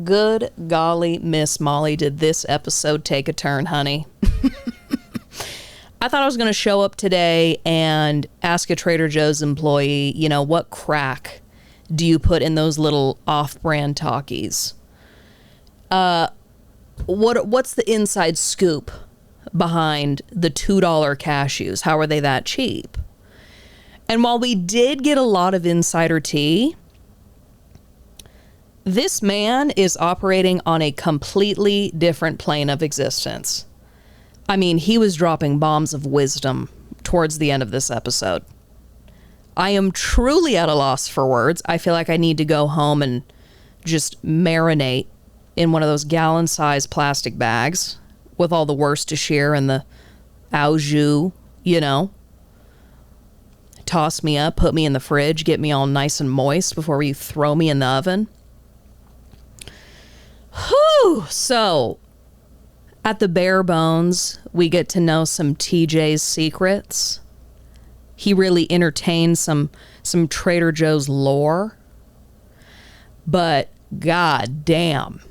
Good golly, Miss Molly, did this episode take a turn, honey. I thought I was going to show up today and ask a Trader Joe's employee, what crack do you put in those little off-brand Takis? What's the inside scoop behind the $2 cashews? How are they that cheap? And while we did get a lot of insider tea, this man is operating on a completely different plane of existence. I mean, he was dropping bombs of wisdom towards the end of this episode. I am truly at a loss for words. I feel like I need to go home and just marinate in one of those gallon-sized plastic bags with all the Worcestershire and the au jus, Toss me up, put me in the fridge, get me all nice and moist before you throw me in the oven. Whew! So, at the bare bones, we get to know some TJ's secrets. He really entertains some Trader Joe's lore. But god damn.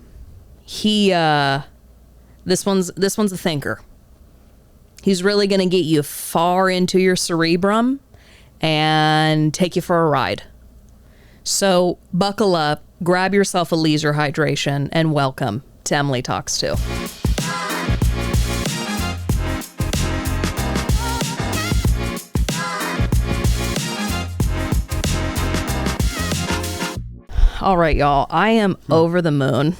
He this one's a thinker. He's really going to get you far into your cerebrum and take you for a ride. So, buckle up, grab yourself a leisure hydration, and welcome to Emily Talks Too. All right, y'all. I am over the moon.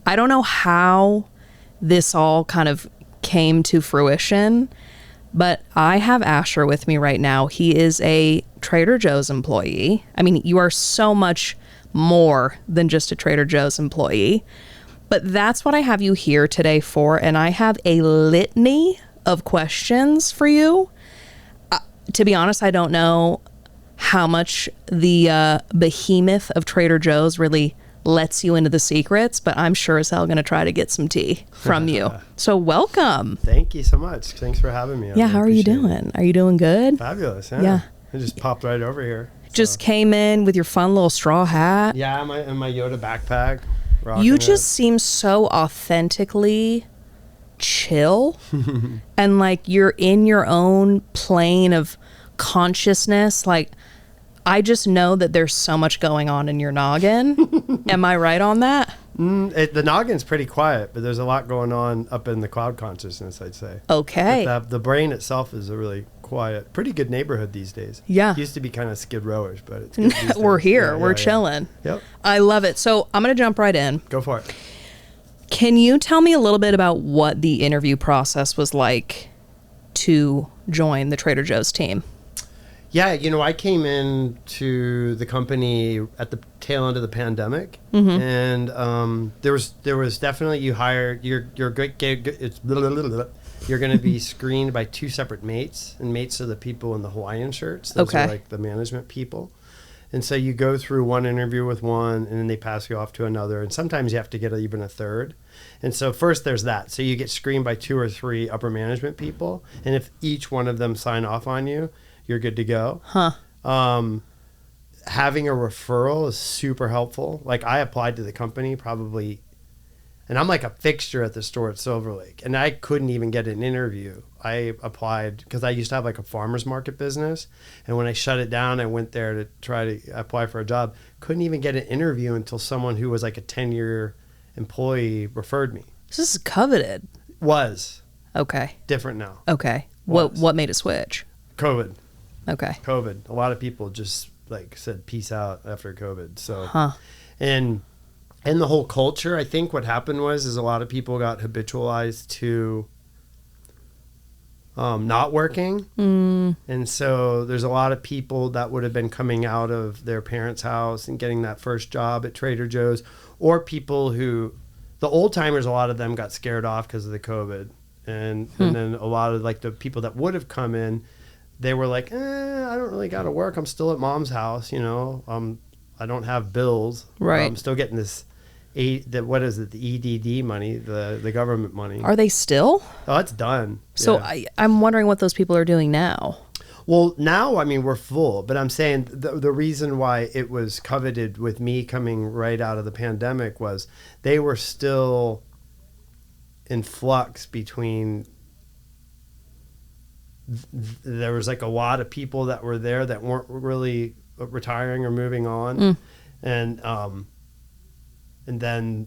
I don't know how this all kind of came to fruition, but I have Ashr with me right now. He is a Trader Joe's employee. I mean, you are so much more than just a Trader Joe's employee, but that's what I have you here today for, and I have a litany of questions for you. To be honest, I don't know how much the behemoth of Trader Joe's really lets you into the secrets, but I'm sure as hell going to try to get some tea from you. So welcome. Thank you so much. Thanks for having me. Yeah, how are you doing? Are you doing good? Fabulous. Yeah. I just popped right over here. Just came in with your fun little straw hat. Yeah, and my Yoda backpack. You just seem so authentically chill and like you're in your own plane of consciousness. Like, I just know that there's so much going on in your noggin. Am I right on that? The noggin's pretty quiet, but there's a lot going on up in the cloud consciousness, I'd say. Okay. But the brain itself is a really quiet, pretty good neighborhood these days. Yeah. It used to be kind of Skid Rowish, but it's good these We're days. here. We're chilling. Yep. I love it. So I'm going to jump right in. Go for it. Can you tell me a little bit about what the interview process was like to join the Trader Joe's team? Yeah, I came into the company at the tail end of the pandemic, and there was definitely you're going to be screened by two separate mates, and mates are the people in the Hawaiian shirts. Those are like the management people, and so you go through one interview with one, and then they pass you off to another, and sometimes you have to get even a third. And so first there's that. So you get screened by 2 or 3 upper management people, and if each one of them sign off on you, you're good to go. Having a referral is super helpful. Like, I applied to the company probably, and I'm like a fixture at the store at Silver Lake, and I couldn't even get an interview. I applied because I used to have like a farmer's market business, and when I shut it down, I went there to try to apply for a job. Couldn't even get an interview until someone who was like a 10-year employee referred me. This is coveted. Was. Okay. Different now. Okay. What made it switch? COVID. Okay. COVID. A lot of people just like said peace out after COVID. So, and the whole culture, I think what happened is a lot of people got habitualized to not working. And so there's a lot of people that would have been coming out of their parents' house and getting that first job at Trader Joe's, or people who, the old timers, a lot of them got scared off because of the COVID. And then a lot of like the people that would have come in, they were like, I don't really got to work. I'm still at mom's house, I don't have bills. Right. I'm still getting this, what is it, the EDD money, the government money. Are they still? Oh, it's done. So yeah. I'm wondering what those people are doing now. Well, now, I mean, we're full, but I'm saying the reason why it was coveted with me coming right out of the pandemic was they were still in flux between there was like a lot of people that were there that weren't really retiring or moving on. And then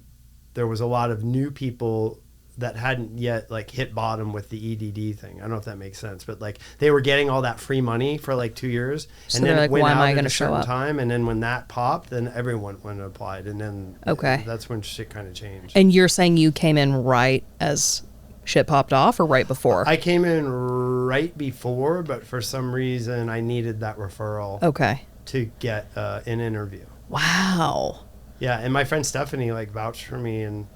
there was a lot of new people that hadn't yet like hit bottom with the EDD thing. I don't know if that makes sense, but like they were getting all that free money for like 2 years, So and then they're it like, went why am out I at gonna a show certain up? time, and then when that popped, then everyone went and applied, and then that's when shit kind of changed. And you're saying you came in right as shit popped off, or right before? I came in right before, but for some reason I needed that referral to get an interview. Wow. Yeah, and my friend Stephanie like vouched for me, and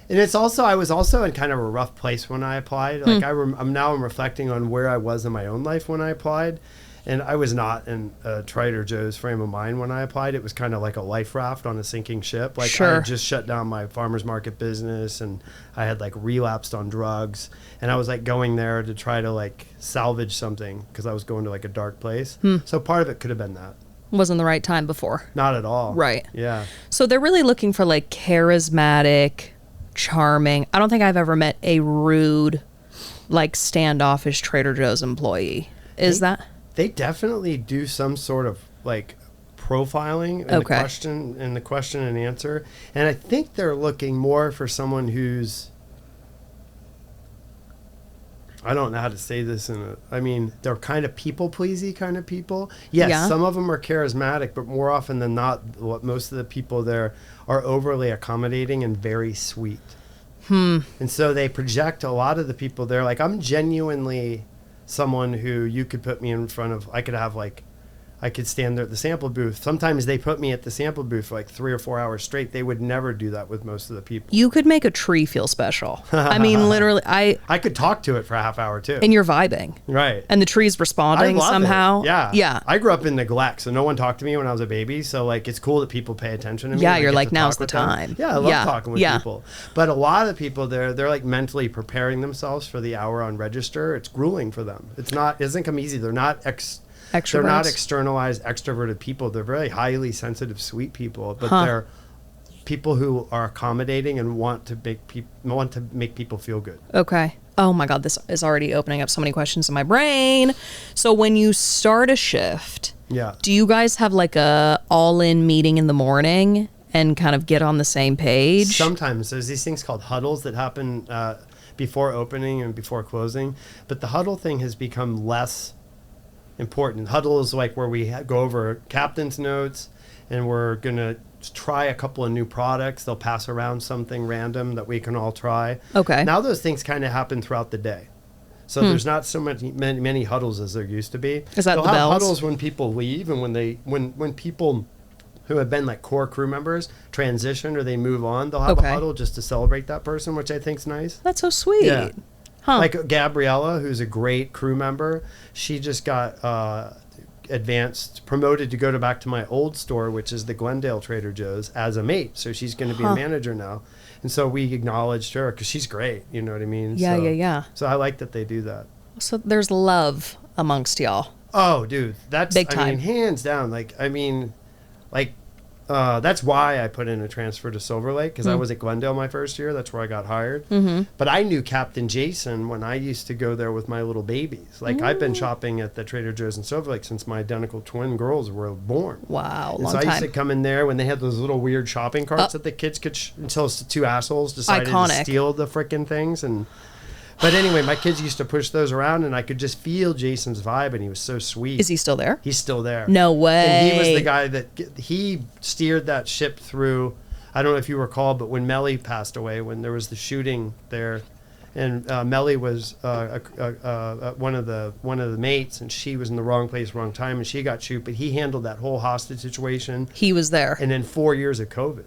it's also I was also in kind of a rough place when I applied. Like I'm reflecting on where I was in my own life when I applied, and I was not in Trader Joe's frame of mind when I applied. It was kind of like a life raft on a sinking ship. Like I had just shut down my farmer's market business, and I had like relapsed on drugs, and I was like going there to try to like salvage something because I was going to like a dark place. So part of it could have been that. Wasn't the right time before. Not at all. Right. Yeah. So they're really looking for like charismatic, charming. I don't think I've ever met a rude, like standoffish Trader Joe's employee. They definitely do some sort of like profiling in the question and answer, and I think they're looking more for someone who's, I don't know how to say this I mean, they're kind of people-pleasy kind of people. Yes, some of them are charismatic, but more often than not, most of the people there are overly accommodating and very sweet. And so they project a lot of the people there. Like, I'm genuinely someone who you could put me in front of. I could stand there at the sample booth. Sometimes they put me at the sample booth for like 3 or 4 hours straight. They would never do that with most of the people. You could make a tree feel special. I mean, literally, I could talk to it for a half hour too. And you're vibing. Right. And the tree's responding somehow. Yeah. Yeah. I grew up in neglect, so no one talked to me when I was a baby. So like, it's cool that people pay attention to me. Yeah, you're like, now's the time. Yeah, I love talking with people. But a lot of the people there, they're like mentally preparing themselves for the hour on register. It's grueling for them. It doesn't come easy. They're not They're not externalized, extroverted people. They're very highly sensitive, sweet people, but they're people who are accommodating and want to make people feel good. Okay. Oh my God, this is already opening up so many questions in my brain. So when you start a shift, do you guys have like a all-in meeting in the morning and kind of get on the same page? Sometimes there's these things called huddles that happen before opening and before closing, but the huddle thing has become less important. Huddle is like where we go over captain's notes, and we're going to try a couple of new products. They'll pass around something random that we can all try. Okay. Now those things kind of happen throughout the day. So there's not so many huddles as there used to be. Is that They'll the have bells? huddles when people leave, and when people who have been like core crew members transition or they move on, they'll have a huddle just to celebrate that person, which I think's nice. That's so sweet. Yeah. Like Gabriella, who's a great crew member, she just got promoted to go back to my old store, which is the Glendale Trader Joe's, as a mate. So she's going to be a manager now. And so we acknowledged her because she's great. You know what I mean? Yeah. So I like that they do that. So there's love amongst y'all. Oh, dude. That's big time. I mean, hands down. That's why I put in a transfer to Silver Lake, because I was at Glendale my first year. That's where I got hired. But I knew Captain Jason when I used to go there with my little babies. Like, I've been shopping at the Trader Joe's in Silver Lake since my identical twin girls were born. Wow, long time. So I used to come in there when they had those little weird shopping carts that the kids could until two assholes decided to steal the frickin' things. But anyway, my kids used to push those around, and I could just feel Jason's vibe, and he was so sweet. Is he still there? He's still there. No way. And he was the guy he steered that ship through. I don't know if you recall, but when Melly passed away, when there was the shooting there, and Melly was one of the mates, and she was in the wrong place, wrong time, and she got shot. But he handled that whole hostage situation. He was there. And then 4 years of COVID.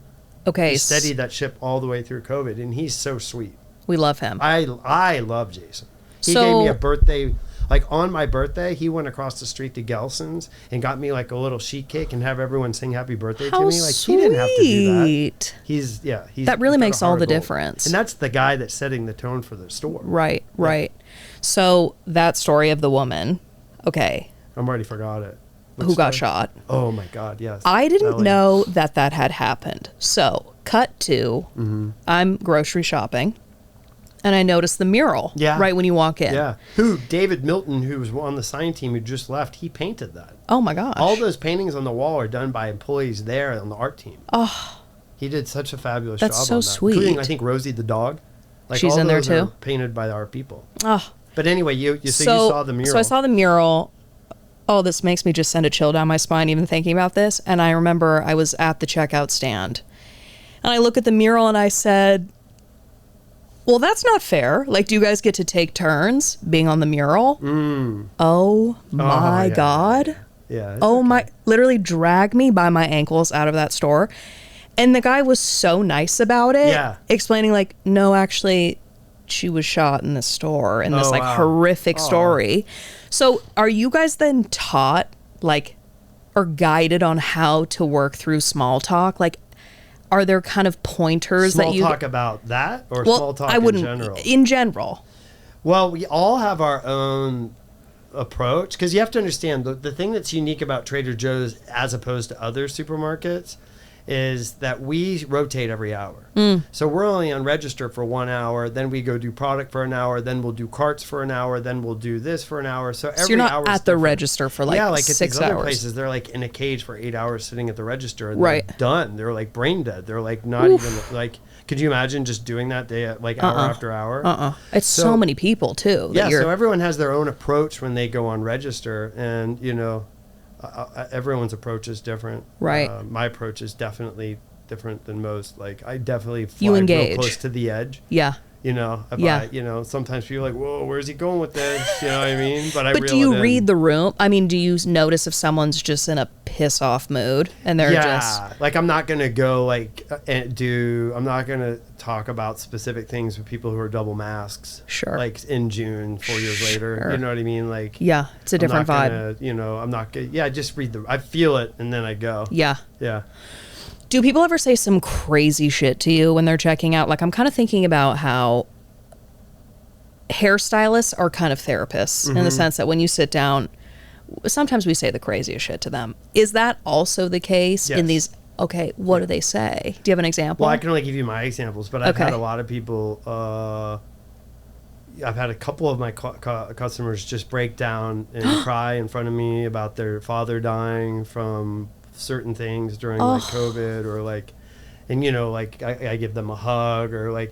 Okay. He steadied that ship all the way through COVID, and he's so sweet. We love him. I love Jason. He gave me a birthday, like on my birthday, he went across the street to Gelson's and got me like a little sheet cake and have everyone sing happy birthday to me. Like, sweet. He didn't have to do that. He's that really makes all the difference. And that's the guy that's setting the tone for the store. Right. So that story of the woman. Okay. already forgot it. Who got shot. Oh my God, yes. I didn't know that had happened. So, cut to, I'm grocery shopping, and I noticed the mural right when you walk in. Yeah. David Milton, who was on the sign team who just left, he painted that. Oh my gosh. All those paintings on the wall are done by employees there on the art team. Oh. He did such a fabulous job on that. That's so sweet. Including, I think, Rosie the dog. Like, she's all in there those too? are painted by our people. Oh. But anyway, you saw the mural. So I saw the mural. Oh, this makes me just send a chill down my spine even thinking about this. And I remember I was at the checkout stand. And I look at the mural and I said, well, that's not fair. Like, do you guys get to take turns being on the mural? Oh, my God. Yeah. Oh, my. Literally drag me by my ankles out of that store. And the guy was so nice about it. Yeah. Explaining, like, no, actually, she was shot in the store in this, horrific story. So are you guys then taught, like, or guided on how to work through small talk? Like, are there kind of pointers that you... Small talk about that or small talk in general? In general. Well, we all have our own approach because you have to understand the thing that's unique about Trader Joe's as opposed to other supermarkets is that we rotate every hour. So we're only on register for 1 hour, then we go do product for an hour, then we'll do carts for an hour, then we'll do this for an hour. So every you're not hour at the register for like 6 hours. At these other places, they're like in a cage for 8 hours sitting at the register and they're done. They're like brain dead. They're like not even like, could you imagine just doing that day like hour after hour? It's so many people too. So everyone has their own approach when they go on register, and you know, everyone's approach is different. Right. My approach is definitely different than most. Like I definitely fly you engage real close to the edge. Yeah. You know, sometimes people are like, whoa, where's he going with this? You know what I mean? But do you read the room? I mean, do you notice if someone's just in a piss off mood and they're just like, I'm not going to go like I'm not going to talk about specific things with people who are double masks. Sure. Like in June, 4 years later, you know what I mean? Like, yeah, it's a different vibe. I'm not going to, I just I feel it and then I go. Yeah. Yeah. Do people ever say some crazy shit to you when they're checking out? Like, I'm kind of thinking about how hairstylists are kind of therapists in the sense that when you sit down, sometimes we say the craziest shit to them. Is that also the case in these? Okay, what do they say? Do you have an example? Well, I can only give you my examples, but I've had a lot of people. I've had a couple of my customers just break down and cry in front of me about their father dying from certain things during like COVID, or like, and you know, like I give them a hug, or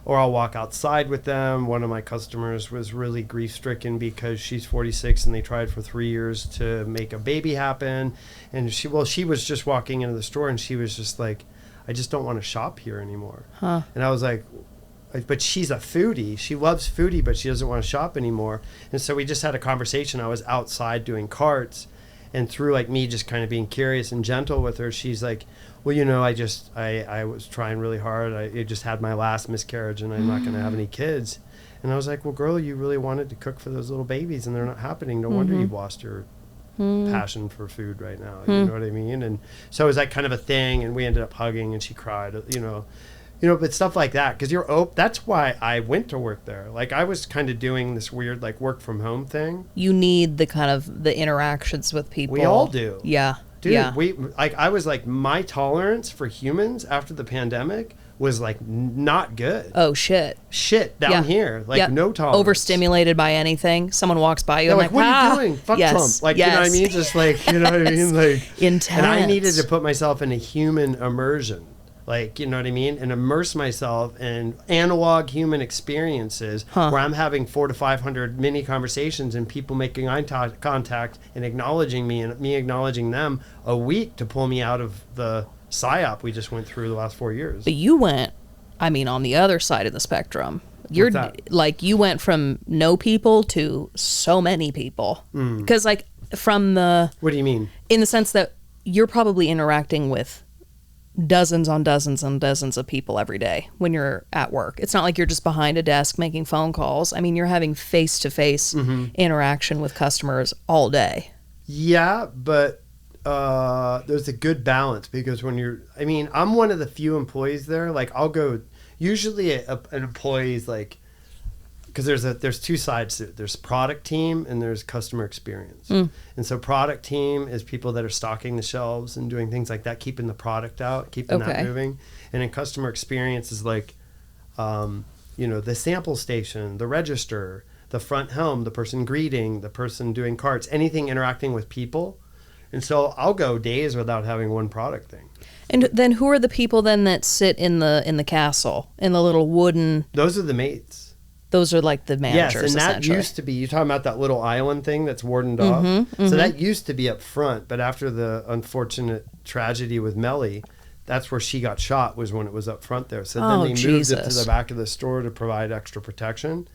I'll walk outside with them. One of my customers was really grief stricken because she's 46 and they tried for 3 years to make a baby happen, and she was just walking into the store and she was just like, I just don't want to shop here anymore. And I was like, but she's a foodie. She loves foodie, but she doesn't want to shop anymore. And so we just had a conversation. I was outside doing carts, and through like me just kind of being curious and gentle with her, she's like, well, you know, I was trying really hard. I just had my last miscarriage and I'm not going to have any kids. And I was like, well, girl, you really wanted to cook for those little babies and they're not happening. No wonder you've lost your passion for food right now. You know what I mean? And so it was like kind of a thing, and we ended up hugging and she cried, you know, but stuff like that. Cause that's why I went to work there. Like I was kind of doing this weird, like work from home thing. You need the kind of the interactions with people. We all do. Yeah. Dude, yeah. I was like, my tolerance for humans after the pandemic was like not good. Oh shit down here, like no tolerance. Overstimulated by anything. Someone walks by you and like, what are you doing? Fuck Trump. Like, you know what I mean? Just like, you know what I mean? Like intense. And I needed to put myself in a human immersion. Like, you know what I mean? And immerse myself in analog human experiences where I'm having 400 to 500 mini conversations and people making eye contact and acknowledging me and me acknowledging them a week to pull me out of the psyop we just went through the last 4 years. But you went, I mean, on the other side of the spectrum. You're like, you went from no people to so many people. Because like from the... What do you mean? In the sense that you're probably interacting with dozens on dozens and dozens of people every day when you're at work. It's not like you're just behind a desk making phone calls. I mean, you're having face-to-face interaction with customers all day. Yeah, but there's a good balance because when I'm one of the few employees there. Like I'll go, usually an employee's like, because there's two sides to it. There's product team and there's customer experience. And so product team is people that are stocking the shelves and doing things like that, keeping the product out, keeping that moving. And then customer experience is like, the sample station, the register, the front helm, the person greeting, the person doing carts, anything interacting with people. And so I'll go days without having one product thing. And then who are the people then that sit in the castle, in the little wooden... Those are the mates. Those are like the managers, yes, and that used to be, you're talking about that little island thing that's wardened off. So that used to be up front, but after the unfortunate tragedy with Melly, that's where she got shot, was when it was up front there. So then they moved it to the back of the store to provide extra protection.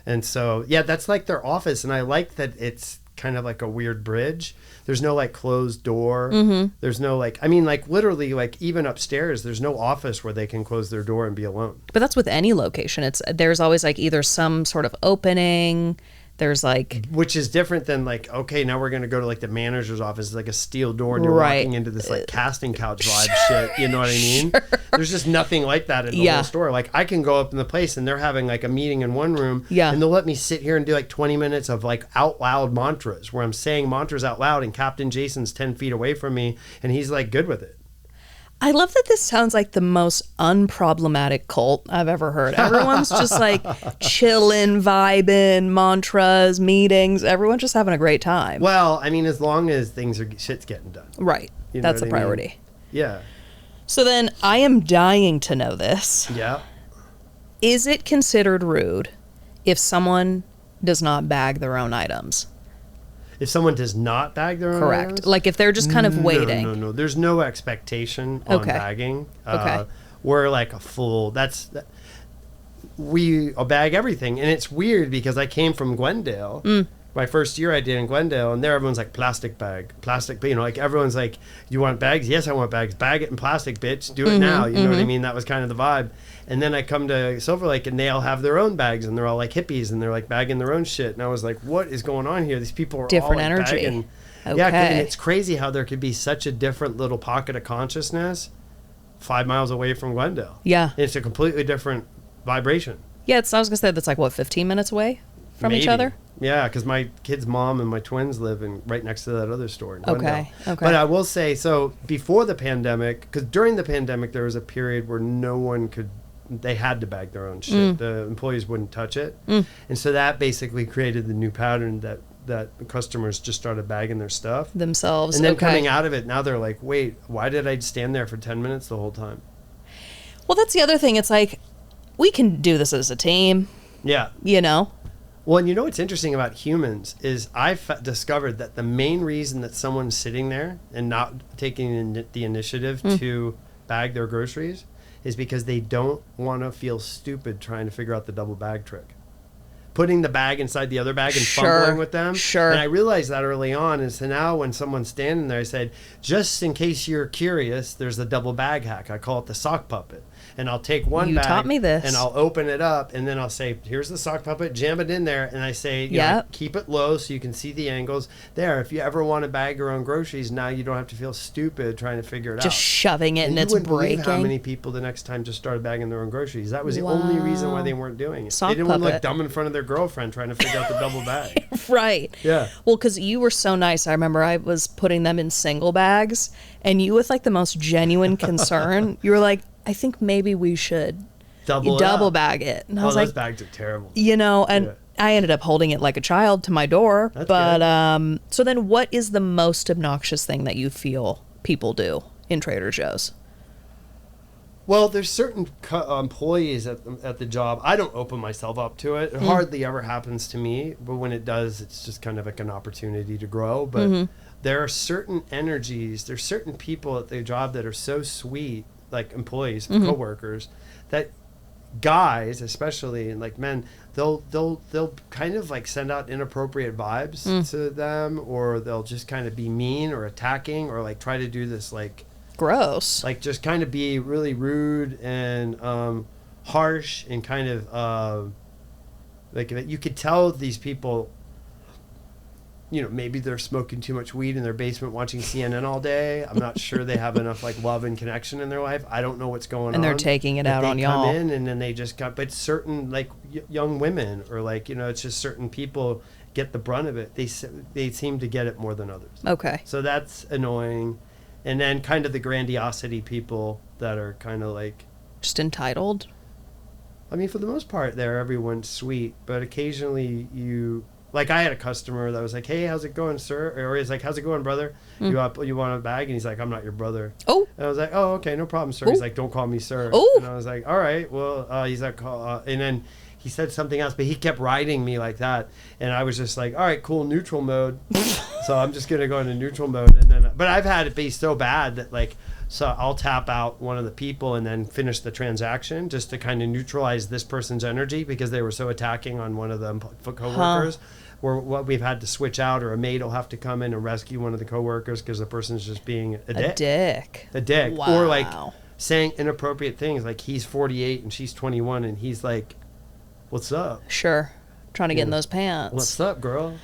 And so, yeah, that's like their office. And I like that it's kind of like a weird bridge. There's no like closed door. There's no like, I mean, like literally, like even upstairs, there's no office where they can close their door and be alone. But that's with any location. There's always like either some sort of opening. There's like, which is different than like, okay, now we're going to go to like the manager's office. It's like a steel door and you're walking into this like casting couch vibe shit. You know what I mean? There's just nothing like that in the whole store. Like I can go up in the place and they're having like a meeting in one room and they'll let me sit here and do like 20 minutes of like out loud mantras where I'm saying mantras out loud and Captain Jason's 10 feet away from me and he's like good with it. I love that this sounds like the most unproblematic cult I've ever heard. Everyone's just like chilling, vibing, mantras, meetings. Everyone's just having a great time. Well, I mean, as long as shit's getting done. Right. That's a priority. Mean? Yeah. So then I am dying to know this. Yeah. Is it considered rude if someone does not bag their own items? If someone does not bag their own Correct. items? Like if they're just kind of waiting. No. There's no expectation on bagging. We're like a full, we bag everything. And it's weird because I came from Glendale. My first year I did in Glendale, and there everyone's like plastic bag, like everyone's like, you want bags? Yes, I want bags. Bag it in plastic, bitch. Do it now. You know what I mean? That was kind of the vibe. And then I come to Silver Lake and they all have their own bags and they're all like hippies and they're like bagging their own shit. And I was like, what is going on here? These people are different all like energy. Bagging. Okay. Yeah, and it's crazy how there could be such a different little pocket of consciousness 5 miles away from Glendale. Yeah. And it's a completely different vibration. Yeah, I was going to say that's like, what, 15 minutes away from each other? Yeah, because my kid's mom and my twins live right next to that other store in Glendale. Okay. But I will say, so before the pandemic, because during the pandemic, there was a period where no one could, they had to bag their own shit. The employees wouldn't touch it. And so that basically created the new pattern that customers just started bagging their stuff. Themselves. And then coming out of it, now they're like, wait, why did I stand there for 10 minutes the whole time? Well, that's the other thing. It's like, we can do this as a team. Yeah. You know? Well, and you know what's interesting about humans is I've discovered that the main reason that someone's sitting there and not taking the initiative to bag their groceries is because they don't want to feel stupid trying to figure out the double bag trick. Putting the bag inside the other bag and fumbling with them. And I realized that early on. And so now when someone's standing there, I said, just in case you're curious, there's a double bag hack. I call it the sock puppet. And I'll take one bag. You taught me this. And I'll open it up. And then I'll say, here's the sock puppet. Jam it in there. And I say, you know, keep it low so you can see the angles. There, if you ever want to bag your own groceries, now you don't have to feel stupid trying to figure it out. Just shoving it and it's breaking. You wouldn't believe how many people the next time just started bagging their own groceries. That was the only reason why they weren't doing it. They didn't want to look dumb in front of their girlfriend trying to figure out the double bag. Right. Yeah. Well, because you were so nice. I remember I was putting them in single bags, and you, with like the most genuine concern, you were like, I think maybe we should double bag it. And I was those like, bags are terrible. You know, and I ended up holding it like a child to my door. That's but good. So then what is the most obnoxious thing that you feel people do in Trader Joe's? Well, there's certain employees at the job. I don't open myself up to it. It hardly ever happens to me. But when it does, it's just kind of like an opportunity to grow. But there are certain energies, there's certain people at the job that are so sweet, like employees, coworkers, that guys, especially, and like men, they'll kind of like send out inappropriate vibes to them, or they'll just kind of be mean or attacking, or like try to do this like gross, like just kind of be really rude and harsh and kind of like you could tell these people, maybe they're smoking too much weed in their basement watching CNN all day. I'm not sure they have enough like love and connection in their life. I don't know what's going on. And they're taking it out on y'all. They come in and then they just but certain like young women or like, it's just certain people get the brunt of it. They seem to get it more than others. Okay. So that's annoying. And then kind of the grandiosity people that are kind of like... Just entitled? I mean, for the most part, everyone's sweet. But occasionally you... Like, I had a customer that was like, hey, how's it going, sir? Or he's like, how's it going, brother? You want a bag? And he's like, I'm not your brother. Oh. And I was like, oh, okay, no problem, sir. Ooh. He's like, don't call me sir. Oh. And I was like, all right, well, he's like, and then... He said something else, but he kept riding me like that, and I was just like, "All right, cool, neutral mode." So I'm just gonna go into neutral mode, and then. But I've had it be so bad that like, so I'll tap out one of the people and then finish the transaction just to kind of neutralize this person's energy because they were so attacking on one of the coworkers. Or what we've had to switch out, or a maid will have to come in and rescue one of the coworkers because the person's just being a dick. A dick. Wow. Or like saying inappropriate things, like he's 48 and she's 21, and he's like. What's up? Sure. Trying to get in those pants. What's up, girl?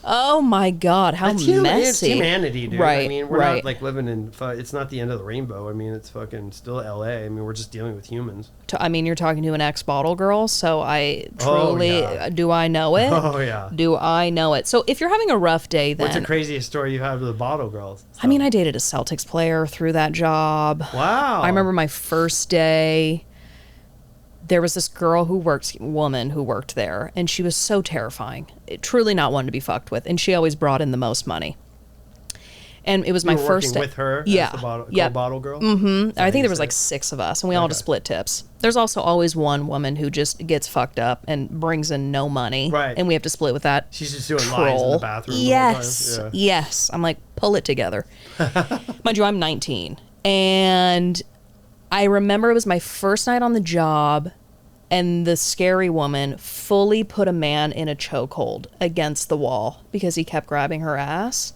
Oh my God, how messy. It's humanity, dude. Right, I mean, we're not like living in, it's not the end of the rainbow. I mean, it's fucking still LA. I mean, we're just dealing with humans. I mean, you're talking to an ex-bottle girl, so I truly, do I know it? Oh, yeah. Do I know it? So if you're having a rough day, then... What's the craziest story you have with the bottle girls? I mean, I dated a Celtics player through that job. Wow. I remember my first day... There was this woman who worked there, and she was so terrifying. Truly not one to be fucked with, and she always brought in the most money. And it was my first day. With her? Yeah. As the bottle girl? Mm-hmm. I think there was like 6 of us, and we all just split tips. There's also always one woman who just gets fucked up and brings in no money. Right. And we have to split with that. She's just doing lines in the bathroom. Yes. The whole time. Yes. I'm like, pull it together. Mind you, I'm 19. And I remember it was my first night on the job, and the scary woman fully put a man in a chokehold against the wall because he kept grabbing her ass.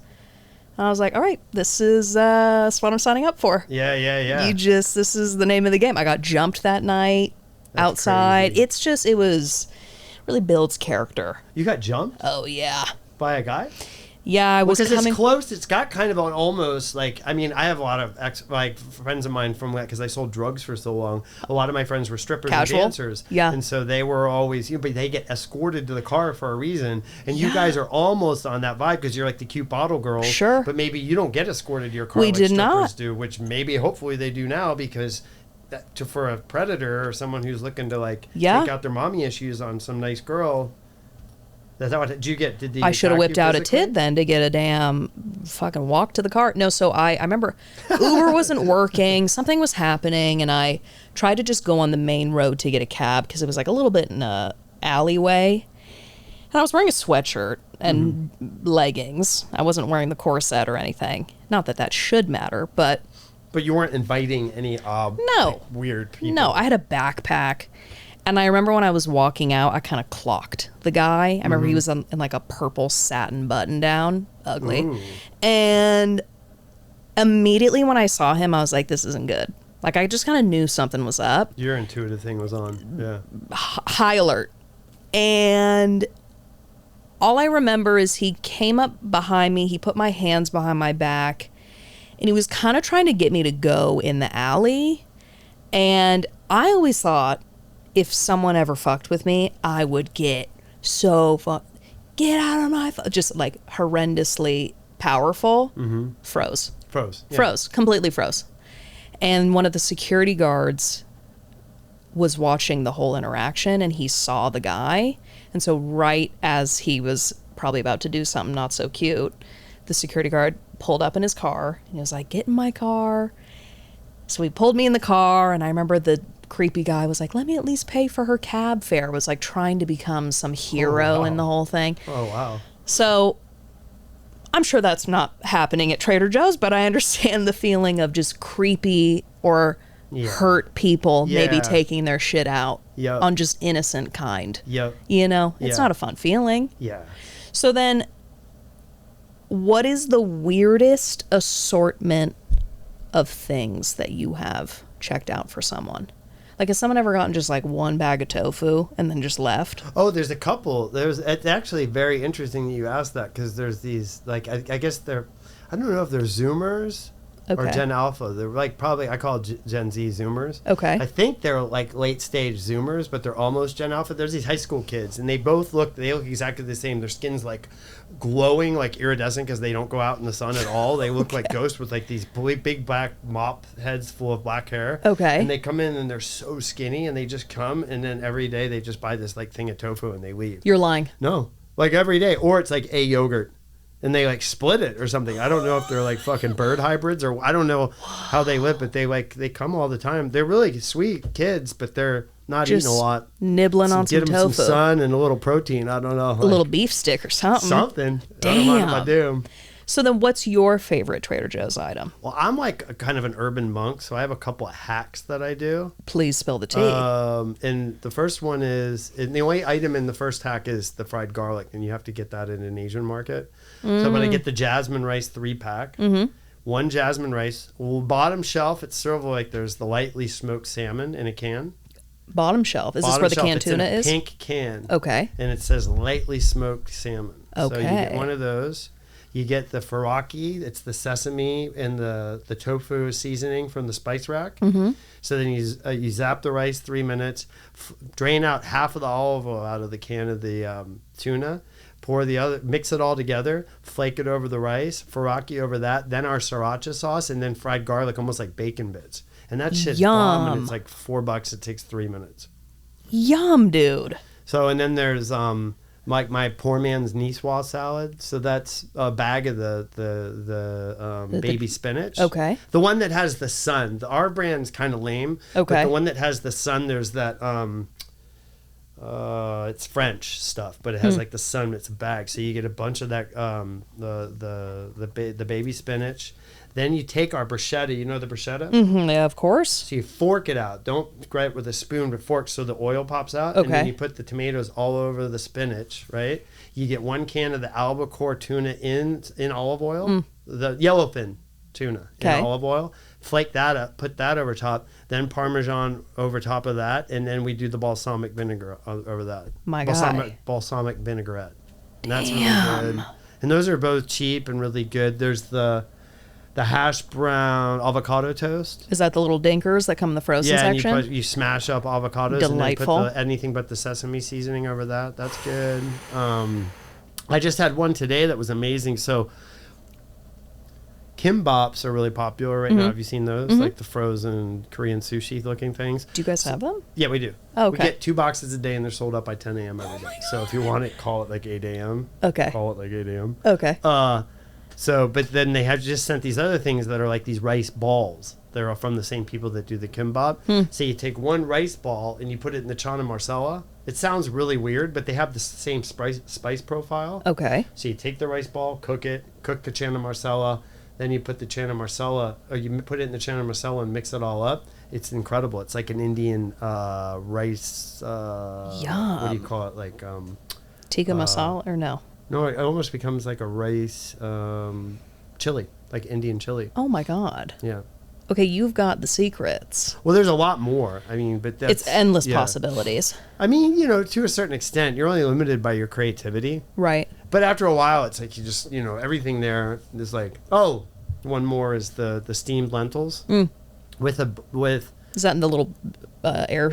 And I was like, all right, this is what I'm signing up for. Yeah. This is the name of the game. I got jumped that night outside. Crazy. It was really builds character. You got jumped? Oh, yeah. By a guy? Yeah, I was because it's close. It's got kind of an almost like, I mean, I have a lot of friends of mine from, because I sold drugs for so long. A lot of my friends were strippers and dancers. Yeah. And so they were always, but they get escorted to the car for a reason. And you guys are almost on that vibe because you're like the cute bottle girls. Sure. But maybe you don't get escorted to your car We like did strippers not. do, which maybe hopefully they do now because for a predator or someone who's looking to take out their mommy issues on some nice girl. That's not what, I should have whipped out a tid then to get a damn fucking walk to the car. No, so I remember Uber wasn't working. Something was happening, and I tried to just go on the main road to get a cab because it was like a little bit in a alleyway. And I was wearing a sweatshirt and leggings. I wasn't wearing the corset or anything. Not that that should matter, but... But you weren't inviting any weird people. No, I had a backpack. And I remember when I was walking out, I kind of clocked the guy. I remember he was in like a purple satin button down. Ugly. Ooh. And immediately when I saw him, I was like, this isn't good. Like, I just kind of knew something was up. Your intuitive thing was on. Yeah. High alert. And all I remember is he came up behind me. He put my hands behind my back. And he was kind of trying to get me to go in the alley. And I always thought, if someone ever fucked with me, I would get so get out of my just like horrendously powerful. Mm-hmm. Froze. Yeah. Froze. Completely froze. And one of the security guards was watching the whole interaction, and he saw the guy. And so right as he was probably about to do something not so cute, the security guard pulled up in his car, and he was like, get in my car. So he pulled me in the car, and I remember the creepy guy was like, let me at least pay for her cab fare. Was like trying to become some hero in the whole thing. Oh, wow. So I'm sure that's not happening at Trader Joe's, but I understand the feeling of just creepy or hurt people maybe taking their shit out on just innocent kind. Yep. You know, it's not a fun feeling. Yeah. So then what is the weirdest assortment of things that you have checked out for someone? Like, has someone ever gotten just like one bag of tofu and then just left? Oh, there's a couple. It's actually very interesting that you asked that, because there's these, like, I guess I don't know if they're Zoomers or Gen Alpha. They're like probably, I call it Gen Z Zoomers. Okay. I think they're like late stage Zoomers, but they're almost Gen Alpha. There's these high school kids, and they look exactly the same. Their skin's like glowing, like iridescent, because they don't go out in the sun at all. They look like ghosts with like these big black mop heads full of black hair. Okay. And they come in and they're so skinny, and they just come, and then every day they just buy this like thing of tofu and they leave. You're lying. No, like every day, or it's like a yogurt. And they like split it or something. I don't know if they're like fucking bird hybrids, or I don't know how they live, but they come all the time. They're really sweet kids, but they're not just eating a lot. Nibbling on some tofu. Get them some sun and a little protein. I don't know. A little beef stick or something. Something. Damn. I don't mind if I do. So then what's your favorite Trader Joe's item? Well, I'm like a kind of an urban monk, so I have a couple of hacks that I do. Please spill the tea. And the first one is, and the only item in the first hack is the fried garlic, and you have to get that in an Asian market. So I'm going to get the jasmine rice 3-pack. Mm-hmm. One jasmine rice. Well, bottom shelf, it's sort of like there's the lightly smoked salmon in a can. Bottom shelf. Is this where the canned tuna is? Pink can. Okay. And it says lightly smoked salmon. Okay. So you get one of those. You get the faraki. It's the sesame and the tofu seasoning from the spice rack. Mm-hmm. So then you zap the rice 3 minutes, drain out half of the olive oil out of the can of the tuna, pour the other, mix it all together, flake it over the rice, faraki over that, then our sriracha sauce, and then fried garlic, almost like bacon bits. And that shit's bomb, and it's like $4. It takes 3 minutes. Yum, dude. So, and then there's like my poor man's Niçoise salad. So that's a bag of the baby spinach. Okay. The one that has the sun. Our brand's kind of lame. Okay. But the one that has the sun, there's that it's French stuff, but it has like the sun. It's a bag, so you get a bunch of that the baby spinach. Then you take our bruschetta. You know the bruschetta? Mm-hmm, yeah, of course. So you fork it out. Don't grab it with a spoon, but fork so the oil pops out. Okay. And then you put the tomatoes all over the spinach, right? You get 1 can of the albacore tuna in olive oil, the yellowfin tuna in olive oil. Flake that up, put that over top, then Parmesan over top of that, and then we do the balsamic vinegar over that. My God. Balsamic vinaigrette. And that's really good. And those are both cheap and really good. There's the hash brown avocado toast. Is that the little dinkers that come in the frozen section? And you smash up avocados. Delightful. And then put anything but the sesame seasoning over that. That's good. I just had one today that was amazing. So kimbaps are really popular right now. Have you seen those? Like the frozen Korean sushi looking things. Do you guys have them? Yeah, we do. Oh, okay. We get 2 boxes a day, and they're sold out by 10 a.m. every day. So if you want it, call it like 8 a.m. Okay. Call it like 8 a.m. Okay. So, but then they have just sent these other things that are like these rice balls. They're from the same people that do the kimbap. So you take one rice ball and you put it in the chana masala. It sounds really weird, but they have the same spice profile. Okay. So you take the rice ball, cook the chana masala, then you put the chana masala, or you put it in the chana masala and mix it all up. It's incredible. It's like an Indian rice. Yum. What do you call it? Like tikka masala or no? No, it almost becomes like a rice chili, like Indian chili. Oh my God. Yeah. Okay, you've got the secrets. Well, there's a lot more. I mean, but that's... It's endless possibilities. I mean, to a certain extent, you're only limited by your creativity. Right. But after a while, it's like you just, everything there is like, oh, one more is the steamed lentils with Is that in the little air?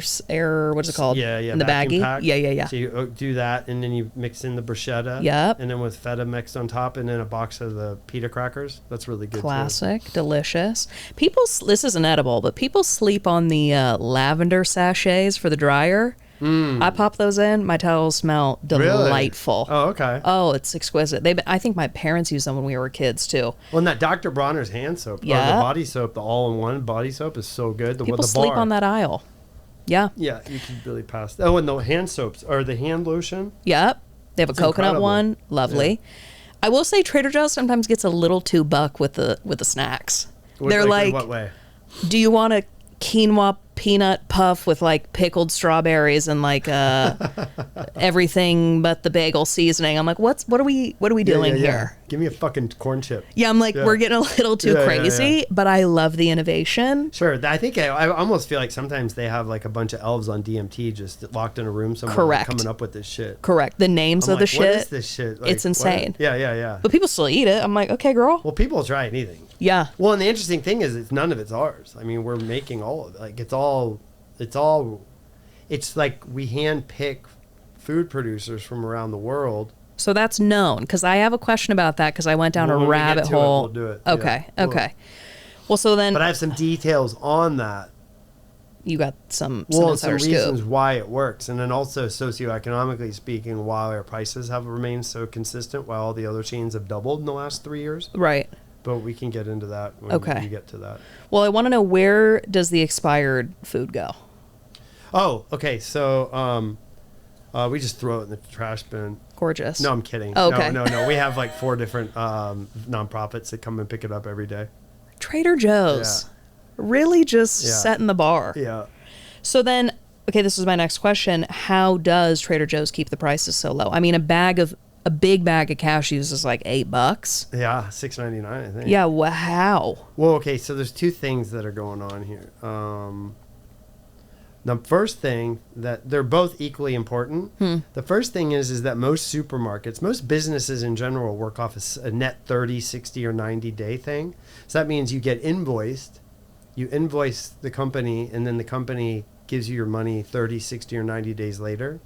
What's it called? Yeah, in the baggie. Pack. Yeah. So you do that, and then you mix in the bruschetta. Yep. And then with feta mixed on top, and then a box of the pita crackers. That's really good. Classic, delicious. This isn't edible, but people sleep on the lavender sachets for the dryer. I pop those in. My towels smell delightful. Really? Oh, okay. Oh, it's exquisite. I think my parents used them when we were kids too. Well, and that Dr. Bronner's hand soap, or the body soap, the all-in-one body soap is so good. People sleep on that aisle. Yeah. Yeah, you can really pass. Oh, and the hand soaps, or the hand lotion. Yep. They have a coconut one. Lovely. Yeah. I will say Trader Joe's sometimes gets a little too buck with the snacks. They're like, in what way? Do you want a quinoa peanut puff with like pickled strawberries and like everything but the bagel seasoning. I'm like, what are we doing here? Give me a fucking corn chip. Yeah, I'm like, we're getting a little too crazy, but I love the innovation. Sure. I think I almost feel like sometimes they have like a bunch of elves on DMT just locked in a room somewhere. Correct. Coming up with this shit. Correct. The names of the shit. What is this shit? Like, it's insane. Yeah. But people still eat it. I'm like, okay, girl. Well, people try anything. Yeah. Well, and the interesting thing is none of it's ours. I mean, we're making all of it. Like it's like we hand pick food producers from around the world. So that's known, because I have a question about that, because I went down a rabbit hole. We'll do it. Okay. Well, so then. But I have some details on that. You got some insider reasons why it works, and then also socioeconomically speaking, why our prices have remained so consistent while all the other chains have doubled in the last 3 years. Right. But we can get into that when we get to that. Well, I want to know, where does the expired food go? Oh, okay. So we just throw it in the trash bin. Gorgeous. No, I'm kidding. Oh, okay. No. We have like 4 different nonprofits that come and pick it up every day. Trader Joe's. Yeah. Really just setting the bar. Yeah. So then, okay, this is my next question. How does Trader Joe's keep the prices so low? I mean, a big bag of cashews is like $8. Yeah, $6.99, I think. Yeah, wow. Well, okay, so there's 2 things that are going on here. The first thing, that they're both equally important. The first thing is that most supermarkets, most businesses in general, work off a net 30, 60, or 90-day thing. So that means you get invoiced, you invoice the company, and then the company gives you your money 30, 60, or 90 days later.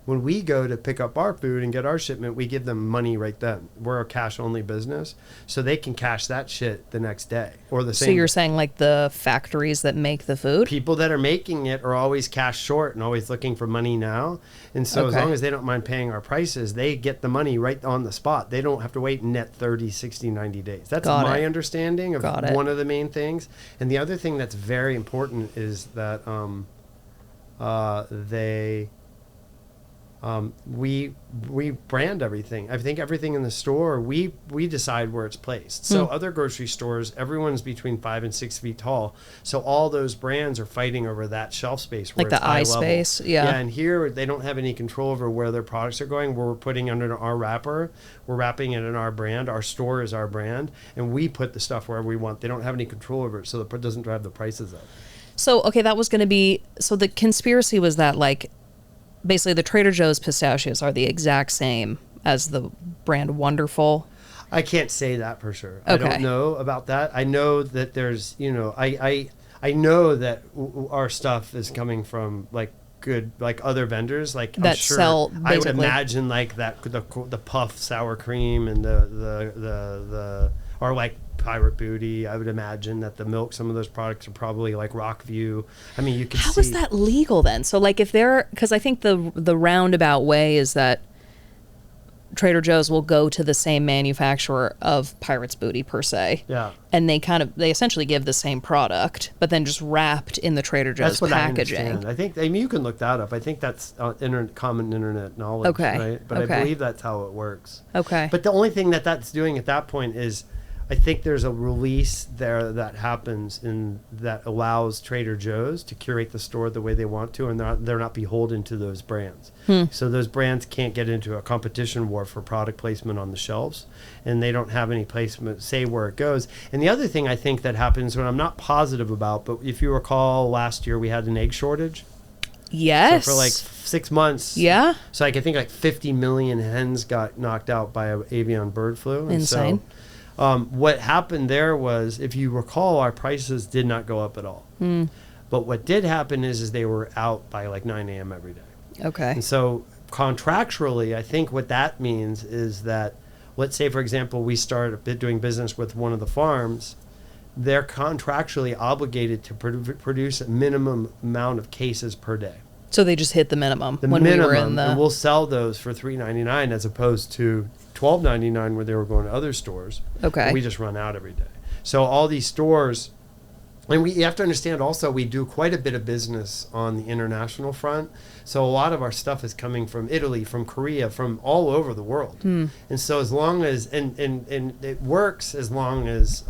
When we go to pick up our food and get our shipment, we give them money right then. We're a cash-only business, so they can cash that shit the next day or the same. So you're saying like the factories that make the food? People that are making it are always cash short and always looking for money now. And so as long as they don't mind paying our prices, they get the money right on the spot. They don't have to wait net 30, 60, 90 days. That's my understanding of one of the main things. And the other thing that's very important is that we brand everything. I think everything in the store, we decide where it's placed. So other grocery stores, everyone's between 5 and 6 feet tall. So all those brands are fighting over that shelf space. Where like the eye space. Yeah. Yeah. And here they don't have any control over where their products are going. Where we're putting under our wrapper, we're wrapping it in our brand. Our store is our brand, and we put the stuff wherever we want. They don't have any control over it, so it doesn't drive the prices up. So, okay, that was going to be, so the conspiracy was that like, basically the Trader Joe's pistachios are the exact same as the brand Wonderful. I can't say that for sure. Okay. I don't know about that. I know that there's, I know that our stuff is coming from like good, like other vendors, like that I'm sure, sell basically. I would imagine like that the puff sour cream and the or like Pirate Booty. I would imagine that the milk, some of those products are probably like Rockview. I mean, you could How is that legal then? So like if they're, because I think the roundabout way is that Trader Joe's will go to the same manufacturer of Pirate's Booty per se. Yeah. And they essentially give the same product, but then just wrapped in the Trader Joe's packaging. I understand. I think, you can look that up. I think that's common internet knowledge, right? But I believe that's how it works. Okay. But the only thing that's doing at that point is, I think there's a release there that happens that allows Trader Joe's to curate the store the way they want to, and they're not beholden to those brands. So those brands can't get into a competition war for product placement on the shelves, and they don't have any placement say where it goes. And the other thing I think that happens, when I'm not positive about, but if you recall last year we had an egg shortage. Yes. So for like 6 months. Yeah. So I think like 50 million hens got knocked out by avian bird flu. Insane. And so, what happened there was, if you recall, our prices did not go up at all. But what did happen is they were out by like 9 a.m. every day. Okay. And so contractually, I think what that means is that, let's say, for example, we start doing business with one of the farms, they're contractually obligated to produce a minimum amount of cases per day. So they just hit the minimum. We were in and we'll sell those for $3.99 as opposed to $12.99 where they were going to other stores. Okay. We just run out every day. So all these stores, and you have to understand also, we do quite a bit of business on the international front. So a lot of our stuff is coming from Italy, from Korea, from all over the world. And so as long as, and it works as long as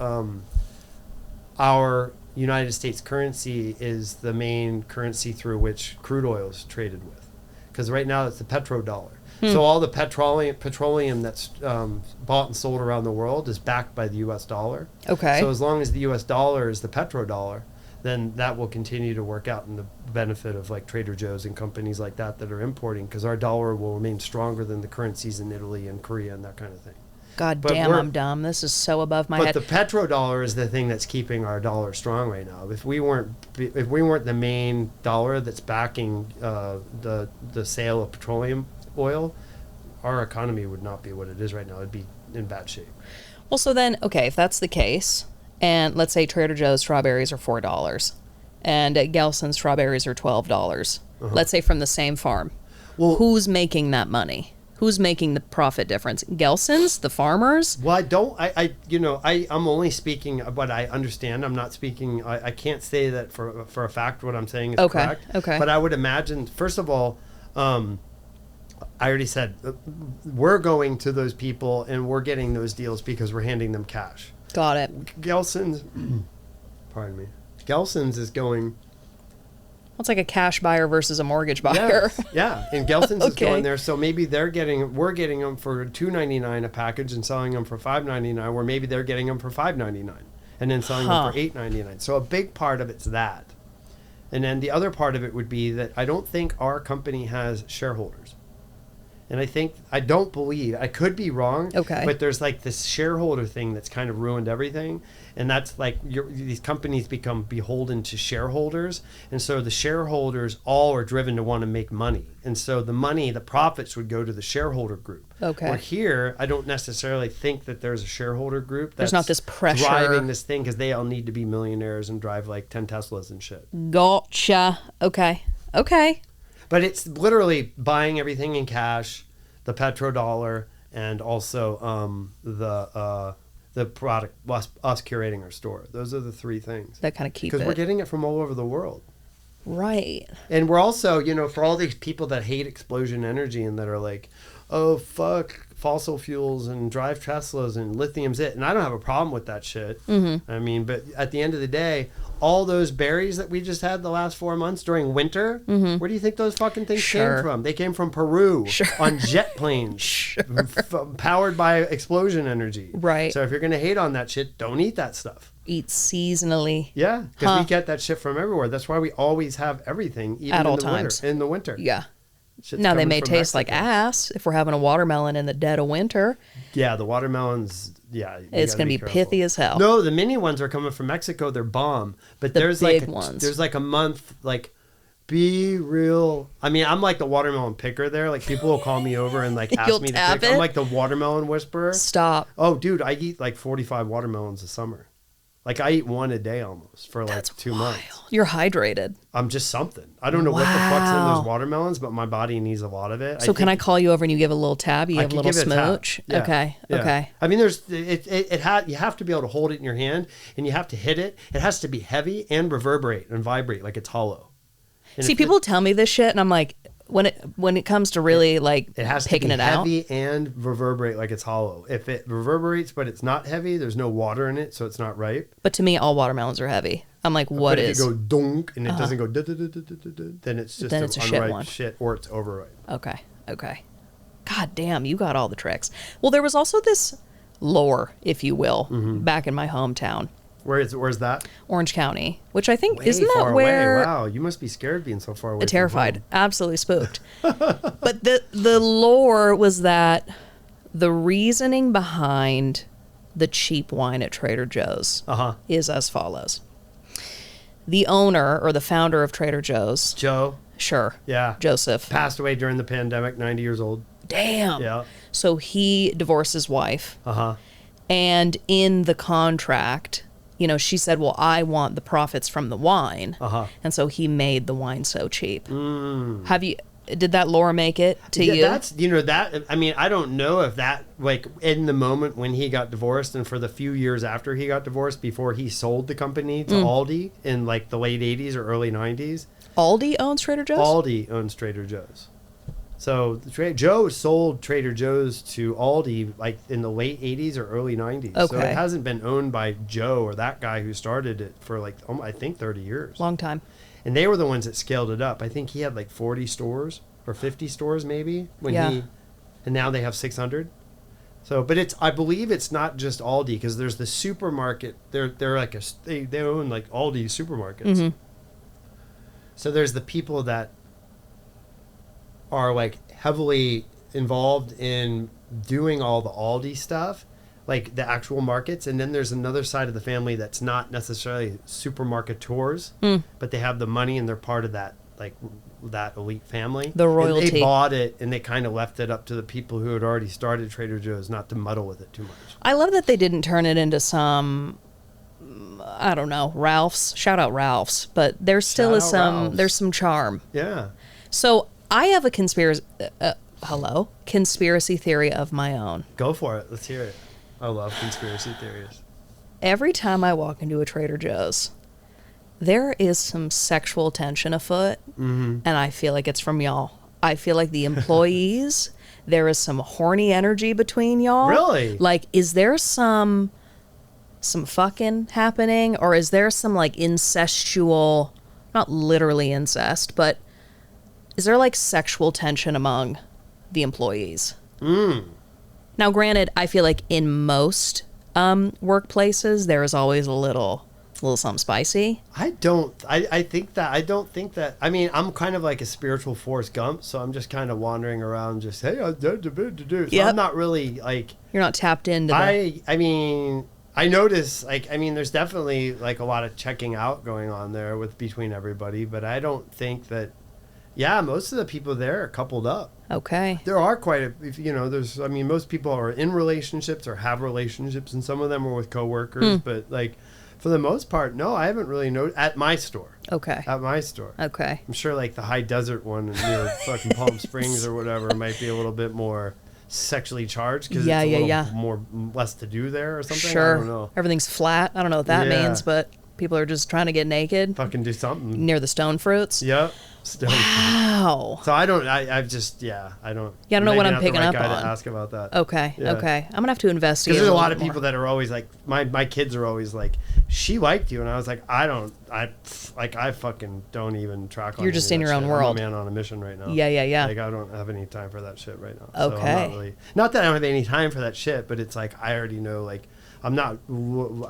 our United States currency is the main currency through which crude oil is traded with. Because right now it's the petrodollar. So all the petroleum that's bought and sold around the world is backed by the U.S. dollar. Okay. So as long as the U.S. dollar is the petrodollar, then that will continue to work out in the benefit of like Trader Joe's and companies like that are importing, because our dollar will remain stronger than the currencies in Italy and Korea and that kind of thing. God damn, I'm dumb. This is so above my head. But the petrodollar is the thing that's keeping our dollar strong right now. If we weren't the main dollar that's backing the sale of petroleum oil, our economy would not be what it is right now. It'd be in bad shape. Well, so then, okay, if that's the case, and let's say Trader Joe's strawberries are $4, and at Gelson's strawberries are $12. Let's say from the same farm. Well, who's making that money? Who's making the profit difference? Gelson's, the farmers? Well, I'm only speaking what I understand. I'm not speaking. I can't say that for a fact. What I'm saying is correct. Okay. But I would imagine, first of all, I already said we're going to those people and we're getting those deals because we're handing them cash. Got it. Gelson's, pardon me. Gelson's is going. It's like a cash buyer versus a mortgage buyer. Yeah. And Gelson's is going there, so maybe we're getting them for $2.99 a package and selling them for $5.99, where maybe they're getting them for $5.99 and then selling them for $8.99. So a big part of it's that. And then the other part of it would be that I don't think our company has shareholders. And I don't believe, I could be wrong, but there's like this shareholder thing that's kind of ruined everything. And that's like these companies become beholden to shareholders. And so the shareholders all are driven to want to make money. And so the profits would go to the shareholder group. Okay. Where here, I don't necessarily think that there's a shareholder group that's there's not this pressure driving this thing, because they all need to be millionaires and drive like 10 Teslas and shit. Gotcha. Okay. But it's literally buying everything in cash, the petrodollar, and also the product, us curating our store. Those are the three things. That kind of keep it. Because we're getting it from all over the world. Right. And we're also, for all these people that hate explosion energy and that are like, oh, fuck fossil fuels and drive Teslas and lithium's it. And I don't have a problem with that shit. I mean, but at the end of the day, all those berries that we just had the last 4 months during winter, where do you think those fucking things came from? They came from Peru on jet planes powered by explosion energy. Right. So if you're going to hate on that shit, don't eat that stuff. Eat seasonally. Yeah, because we get that shit from everywhere. That's why we always have everything, even at all in the times. In the winter. Yeah. Shit's now they may Mexico. taste like ass if we're having a watermelon in the dead of winter. Yeah, the watermelons. Yeah, it's gonna be pithy as hell. No, the mini ones are coming from Mexico. They're bomb. But there's big like ones. There's like a month. Like, be real. I mean, I'm like the watermelon picker there. Like, people will call me over and like ask me to pick. I'm like the watermelon whisperer. Stop. Oh, dude, I eat like 45 watermelons a summer. Like, I eat one a day almost for like That's 2 wild. months. You're hydrated. I'm just something. I don't know what the fuck's in those watermelons, but my body needs a lot of it. So can I call you over and you give a little tab? You have a little smooch? Yeah. Okay. Yeah. Okay. I mean, you have to be able to hold it in your hand, and you have to hit it. It has to be heavy and reverberate and vibrate like it's hollow. And see, people tell me this shit, and I'm like, when it comes to really like it has picking to be it out, heavy and reverberate like it's hollow. If it reverberates but it's not heavy, there's no water in it, so it's not ripe. But to me, all watermelons are heavy. I'm like, what but is? If you go dunk and it doesn't go then it's just then it's a unripe shit, or it's overripe. Okay. God damn, you got all the tricks. Well, there was also this lore, if you will, back in my hometown. Where's that? Orange County, which I think Way isn't that far where? Away. Wow, you must be scared being so far away. Terrified, from home. absolutely spooked. But the lore was that the reasoning behind the cheap wine at Trader Joe's is as follows. The owner or the founder of Trader Joe's, Joe. Sure. Yeah. Joseph. Passed away during the pandemic, 90 years old. Damn. Yeah. So he divorced his wife. And in the contract, she said, well, I want the profits from the wine. And so he made the wine so cheap. Did that lore make it to you? That's, I mean, I don't know if that, like, in the moment when he got divorced and for the few years after he got divorced, before he sold the company to Aldi in like the late 80s or early 90s. Aldi owns Trader Joe's? Aldi owns Trader Joe's. So Joe sold Trader Joe's to Aldi like in the late 80s or early 90s. Okay. So it hasn't been owned by Joe or that guy who started it for like, I think 30 years. Long time. And they were the ones that scaled it up. I think he had like 40 stores or 50 stores maybe and now they have 600. So, but I believe it's not just Aldi because there's the supermarket. They're like they own like Aldi supermarkets. Mm-hmm. So there's the people that are like heavily involved in doing all the Aldi stuff, like the actual markets. And then there's another side of the family that's not necessarily supermarketeurs, but they have the money and they're part of that, like that elite family. The royalty. And they bought it and they kind of left it up to the people who had already started Trader Joe's not to muddle with it too much. I love that they didn't turn it into some, I don't know, Ralph's. Shout out Ralph's. But there still is there's some charm. Yeah. So I have a conspiracy theory of my own. Go for it. Let's hear it. I love conspiracy theories. Every time I walk into a Trader Joe's, there is some sexual tension afoot, and I feel like it's from y'all. I feel like the employees, there is some horny energy between y'all. Really? Like, is there some fucking happening, or is there some like incestual, not literally incest, but is there like sexual tension among the employees? Now, granted, I feel like in most workplaces, there is always a little something spicy. I don't think that. I mean, I'm kind of like a spiritual Forrest Gump, so I'm just kind of wandering around just, hey, so I'm not really like... You're not tapped into I mean, I notice, like, I mean, there's definitely like a lot of checking out going on there between everybody, but I don't think that... Yeah, most of the people there are coupled up. Okay. There are most people are in relationships or have relationships, and some of them are with coworkers, but like for the most part, no, I haven't really noticed at my store. Okay. At my store. Okay. I'm sure like the high desert one near fucking Palm Springs or whatever might be a little bit more sexually charged because it's a little more less to do there or something. Sure. I don't know. Everything's flat. I don't know what that means, but people are just trying to get naked. Fucking do something. Near the stone fruits. Yep. Wow. So I don't. I don't. Yeah, I don't know what I'm picking up on. To ask about that. Okay. Yeah. Okay. I'm gonna have to investigate. Because there's a lot of people that are always like, my kids are always like, she liked you, and I was like, I fucking don't even track on. You're just in your own world. I'm a man on a mission right now. Yeah. Like I don't have any time for that shit right now. Okay. So I'm not that I don't have any time for that shit, but it's like I already know like. I'm not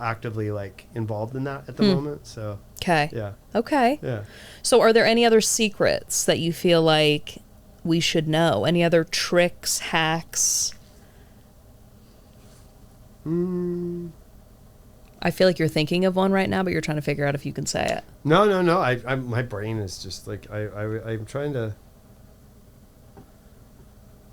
actively like involved in that at the moment. So okay. Yeah. Okay. Yeah. So are there any other secrets that you feel like we should know? Any other tricks, hacks? I feel like you're thinking of one right now, but you're trying to figure out if you can say it. No. My brain is just like I'm trying to.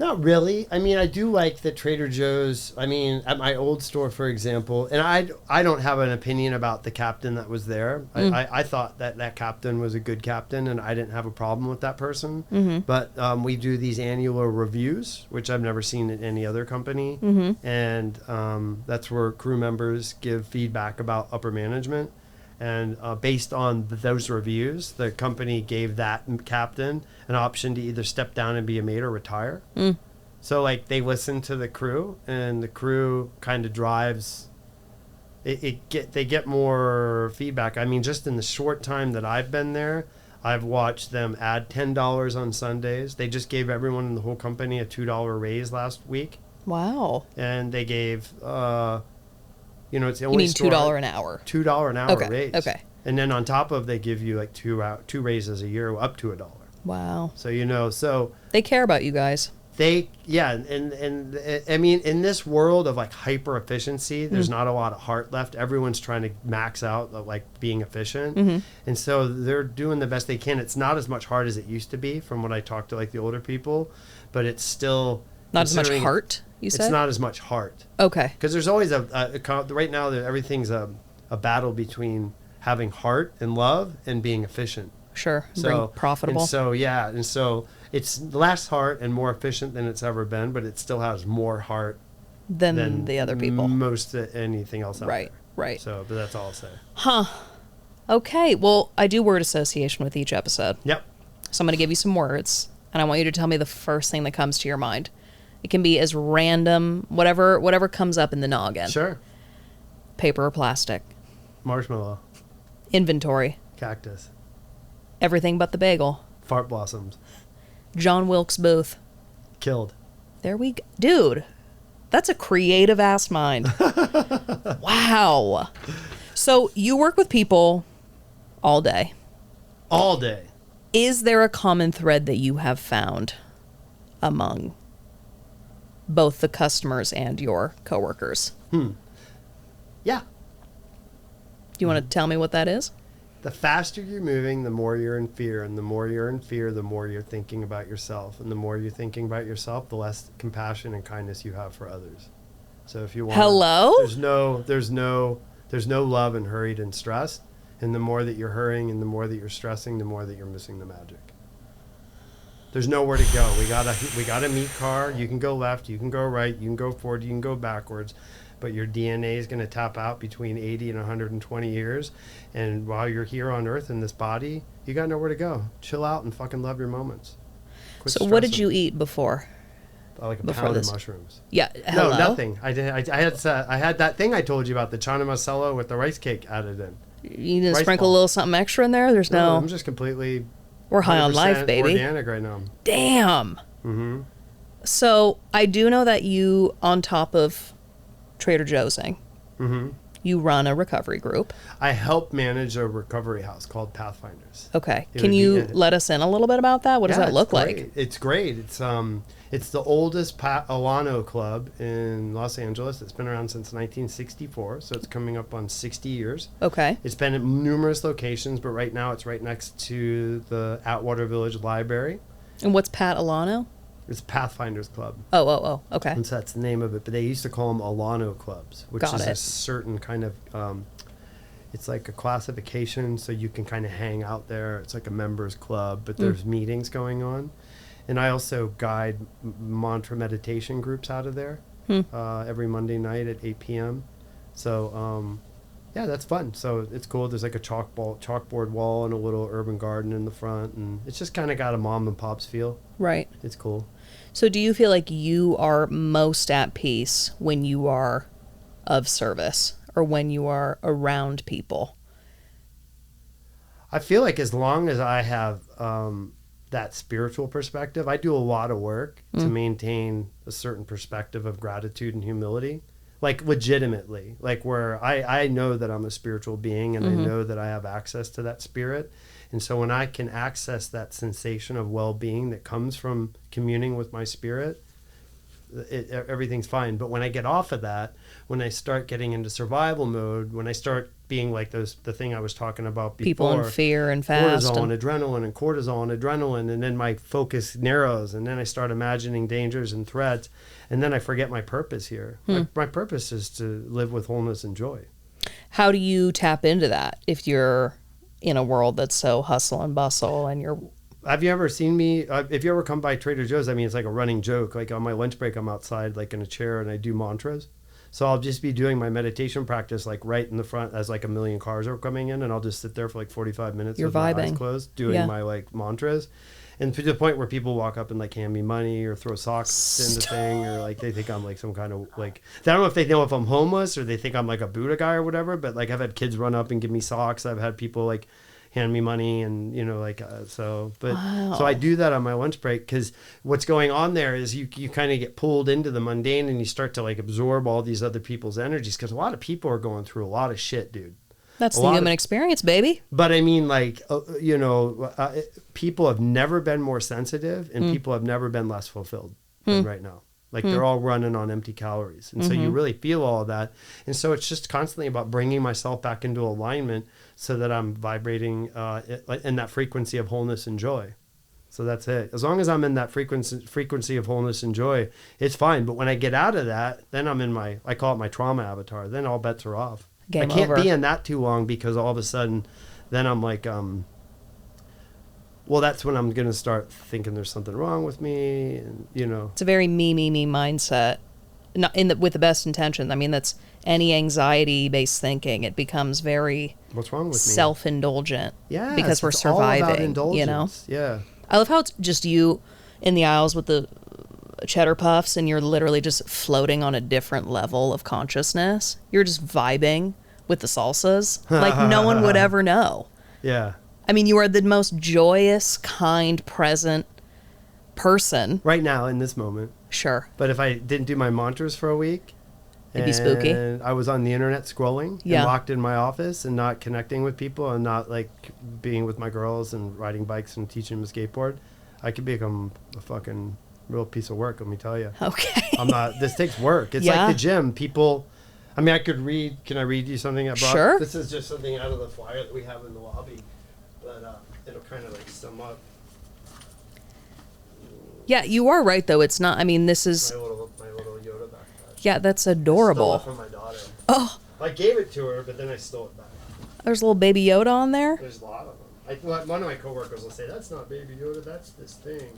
Not really. I mean, I do like the Trader Joe's. I mean, at my old store, for example, and I don't have an opinion about the captain that was there. I thought that captain was a good captain, and I didn't have a problem with that person. But we do these annual reviews, which I've never seen at any other company. And that's where crew members give feedback about upper management. And based on those reviews, the company gave that captain an option to either step down and be a mate or retire. So, like, they listen to the crew, and the crew kind of drives. They get more feedback. I mean, just in the short time that I've been there, I've watched them add $10 on Sundays. They just gave everyone in the whole company a $2 raise last week. Wow. And they gave... it's the You only mean $2 an hour? $2 an hour raise. Okay. And then on top of, they give you like two raises a year up to $1. Wow. So so they care about you guys. And I mean, in this world of like hyper efficiency, there's not a lot of heart left. Everyone's trying to max out like being efficient, and so they're doing the best they can. It's not as much heart as it used to be, from what I talk to like the older people, but it's still not as much heart. You said it's not as much heart. Okay. Because there's always right now everything's a battle between having heart and love and being efficient. Sure. So profitable. And so it's less heart and more efficient than it's ever been, but it still has more heart than the other people. Most anything else out there. Right. So, but that's all I'll say. Huh. Okay. Well, I do word association with each episode. Yep. So I'm going to give you some words. and I want you to tell me the first thing that comes to your mind. It can be as random, whatever comes up in the noggin. Sure. Paper or plastic. Marshmallow. Inventory. Cactus. Everything but the bagel. Fart blossoms. John Wilkes Booth. Killed. There we go. Dude, that's a creative ass mind. Wow. So you work with people all day. All day. Is there a common thread that you have found among both the customers and your coworkers? Yeah. Do you want to tell me what that is? The faster you're moving, the more you're in fear. And the more you're in fear, the more you're thinking about yourself. And the more you're thinking about yourself, the less compassion and kindness you have for others. So if you want... Hello? There's no love in hurried and stressed. And the more that you're hurrying and the more that you're stressing, the more that you're missing the magic. There's nowhere to go. We got a meat car. You can go left, you can go right, you can go forward, you can go backwards. But your DNA is going to tap out between 80 and 120 years. And while you're here on Earth in this body, you got nowhere to go. Chill out and fucking love your moments. Quit So what did stressing. you eat before? Like a before pound this? of mushrooms. Yeah, hello? No, nothing. I had that thing I told you about, the chana masala with the rice cake added in. You didn't Rice sprinkle ball. a little something extra in there? There's no... I'm just completely... We're high on life, 100% baby. Organic right now. Damn. Mm-hmm. So I do know that you, on top of Trader Joe'sing, you run a recovery group. I help manage a recovery house called Pathfinders. Okay. It Can would you be- let us in a little bit about that? What does Yeah, that look it's like? great. It's great. It's the oldest Alano club in Los Angeles. It's been around since 1964, so it's coming up on 60 years. Okay. It's been at numerous locations, but right now it's right next to the Atwater Village Library. And what's Pat Alano? It's Pathfinders Club. Oh, okay. And so that's the name of it. But they used to call them Alano clubs, which Got is it. a certain kind of, it's like a classification, so you can kind of hang out there. It's like a members club, but there's meetings going on. And I also guide mantra meditation groups out of there every Monday night at 8 p.m. So, yeah, that's fun. So it's cool. There's like a chalkboard wall and a little urban garden in the front. And it's just kind of got a mom and pop's feel. Right. It's cool. So do you feel like you are most at peace when you are of service or when you are around people? I feel like as long as I have that spiritual perspective, I do a lot of work to maintain a certain perspective of gratitude and humility. Like legitimately, like where I know that I'm a spiritual being and I know that I have access to that spirit. And so when I can access that sensation of well-being that comes from communing with my spirit, everything's fine. But when I get off of that, when I start getting into survival mode, when I start being like the thing I was talking about before, People in fear and fast. cortisol and adrenaline and cortisol and adrenaline, and then my focus narrows, and then I start imagining dangers and threats, and then I forget my purpose here. My purpose is to live with wholeness and joy. How do you tap into that if you're in a world that's so hustle and bustle and you're... Have you ever seen me, if you ever come by Trader Joe's, I mean, it's like a running joke. Like on my lunch break, I'm outside like in a chair and I do mantras. So I'll just be doing my meditation practice like right in the front as like a million cars are coming in, and I'll just sit there for like 45 minutes You're with my eyes vibing. closed doing my like mantras. And to the point where people walk up and like hand me money or throw socks in the thing, or like they think I'm like some kind of like, I don't know if they know if I'm homeless or they think I'm like a Buddha guy or whatever, but like I've had kids run up and give me socks. I've had people like hand me money and, you know, like, so I do that on my lunch break, because what's going on there is you kind of get pulled into the mundane and you start to like absorb all these other people's energies, because a lot of people are going through a lot of shit, dude. That's the human experience, baby. But I mean, like, you know, people have never been more sensitive, and people have never been less fulfilled than right now. Like they're all running on empty calories. And so you really feel all of that. And so it's just constantly about bringing myself back into alignment so that I'm vibrating in that frequency of wholeness and joy. So that's it. As long as I'm in that frequency of wholeness and joy, it's fine. But when I get out of that, then I'm in I call it my trauma avatar. Then all bets are off. Game I can't over. be in that too long, because all of a sudden, then I'm like, well, that's when I'm going to start thinking there's something wrong with me, and, you know. It's a very me mindset. Not with the best intentions. I mean, that's any anxiety-based thinking. It becomes very What's wrong with me? self-indulgent. Yeah, because we're it's all about surviving, you know? indulgence. Yeah. I love how it's just you in the aisles with the cheddar puffs and you're literally just floating on a different level of consciousness. You're just vibing with the salsas. Like no one would ever know. Yeah. I mean, you are the most joyous, kind, present person. Right now, in this moment. Sure. But if I didn't do my mantras for a week, It'd be spooky. and I was on the internet scrolling and locked in my office and not connecting with people and not like being with my girls and riding bikes and teaching them to skateboard, I could become a fucking real piece of work, let me tell you. Okay. This takes work. It's like the gym. People, I mean, I could read, can I read you something I brought? Sure. This is just something out of the flyer that we have in the lobby, but it'll kind of like sum up. Yeah, you are right, though. It's not, I mean, this is... My little Yoda backpack. Yeah, that's adorable. I stole it from my daughter. Oh. I gave it to her, but then I stole it back. There's a little baby Yoda on there? There's a lot of them. One of my coworkers will say, that's not baby Yoda, that's this thing.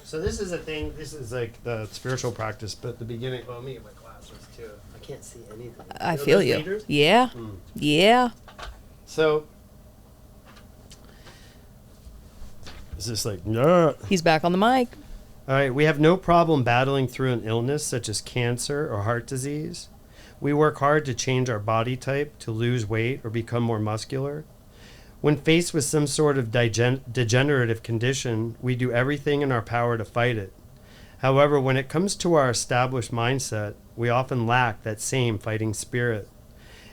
So this is a thing, this is like the spiritual practice, but the beginning, well, me and my glasses too. I can't see anything. I feel you. Meters? Yeah. Yeah. So, is this like, yeah. He's back on the mic. All right, we have no problem battling through an illness such as cancer or heart disease. We work hard to change our body type, to lose weight or become more muscular. When faced with some sort of degenerative condition, we do everything in our power to fight it. However, when it comes to our established mindset, we often lack that same fighting spirit.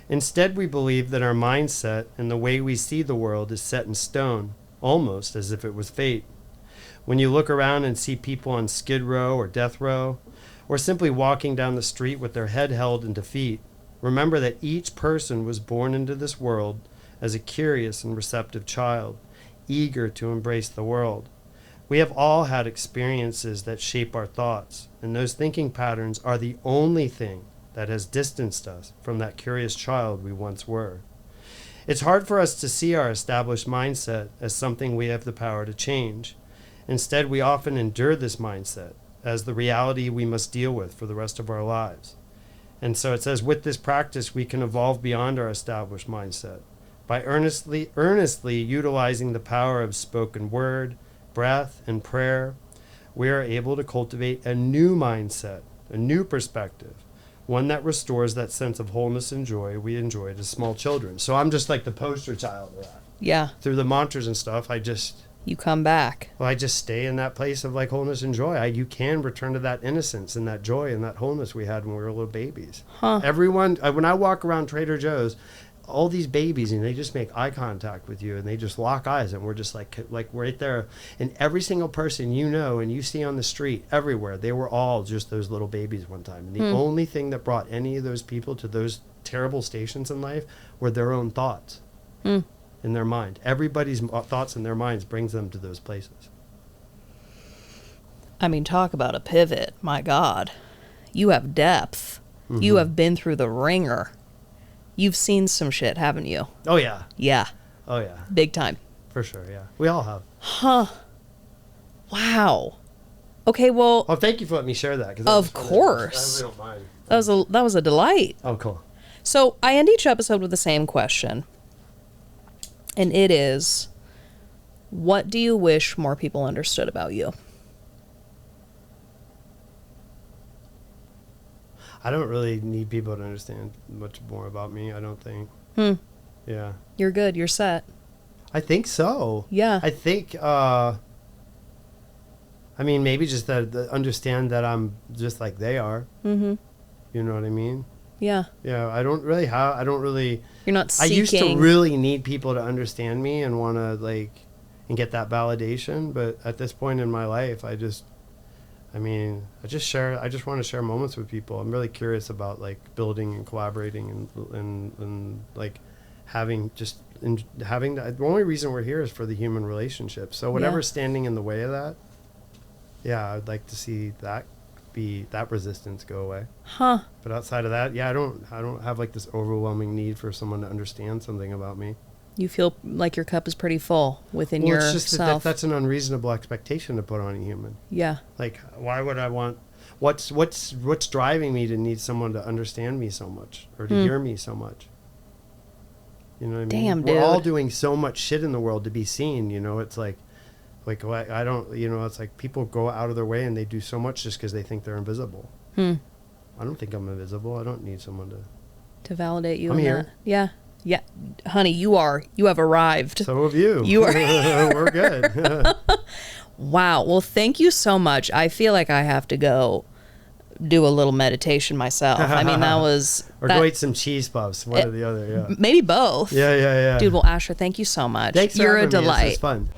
Instead, we believe that our mindset and the way we see the world is set in stone, almost as if it was fate. When you look around and see people on Skid Row or death row, or simply walking down the street with their head held in defeat, remember that each person was born into this world as a curious and receptive child, eager to embrace the world. We have all had experiences that shape our thoughts, and those thinking patterns are the only thing that has distanced us from that curious child we once were. It's hard for us to see our established mindset as something we have the power to change. Instead, we often endure this mindset as the reality we must deal with for the rest of our lives. And so it says, with this practice, we can evolve beyond our established mindset. By earnestly utilizing the power of spoken word, breath, and prayer, we are able to cultivate a new mindset, a new perspective, one that restores that sense of wholeness and joy we enjoyed as small children. So I'm just like the poster child of that. Yeah. Through the mantras and stuff, you come back. Well, I just stay in that place of like wholeness and joy. You can return to that innocence and that joy and that wholeness we had when we were little babies. Huh. Everyone, when I walk around Trader Joe's, all these babies, and they just make eye contact with you and they just lock eyes, and we're just like right there. And every single person you know and you see on the street everywhere, they were all just those little babies one time. And the only thing that brought any of those people to those terrible stations in life were their own thoughts. In their mind. Everybody's thoughts in their minds brings them to those places. I mean, talk about a pivot. My God. You have depth. You have been through the ringer. You've seen some shit, haven't you? Oh, yeah. Yeah. Oh, yeah. Big time. For sure, yeah. We all have. Huh. Wow. Okay, well... Oh, thank you for letting me share that. Of course. I really don't mind. That was a delight. Oh, cool. So, I end each episode with the same question. And it is, what do you wish more people understood about you? I don't really need people to understand much more about me, I don't think. Yeah. You're good. You're set. I think so. Yeah. I think, I mean, maybe just that understand that I'm just like they are. You know what I mean? Yeah. Yeah, I don't really... You're not seeking... I used to really need people to understand me and want to, like, and get that validation. But at this point in my life, I just want to share moments with people. I'm really curious about, like, building and collaborating and like, having that. The only reason we're here is for the human relationship. So whatever's standing in the way of that, yeah, I'd like to see that resistance go away. Huh. But outside of that, yeah, I don't have like this overwhelming need for someone to understand something about me. You feel like your cup is pretty full within yourself. It's just that's an unreasonable expectation to put on a human. Yeah. Like, why would I want... What's driving me to need someone to understand me so much or to hear me so much? You know what I mean? Damn, dude. We're all doing so much shit in the world to be seen, you know? It's like, Like, I don't, it's like people go out of their way and they do so much just because they think they're invisible. I don't think I'm invisible. I don't need someone to validate you. I'm here. That. Yeah. Yeah. Honey, you have arrived. So have you. You are. We're good. Wow. Well, thank you so much. I feel like I have to go do a little meditation myself. I mean, that was... Or go eat some cheese puffs, one or the other, yeah. Maybe both. Yeah. Dude, well, Asher, thank you so much. Thanks for You're a having me. delight. This is fun.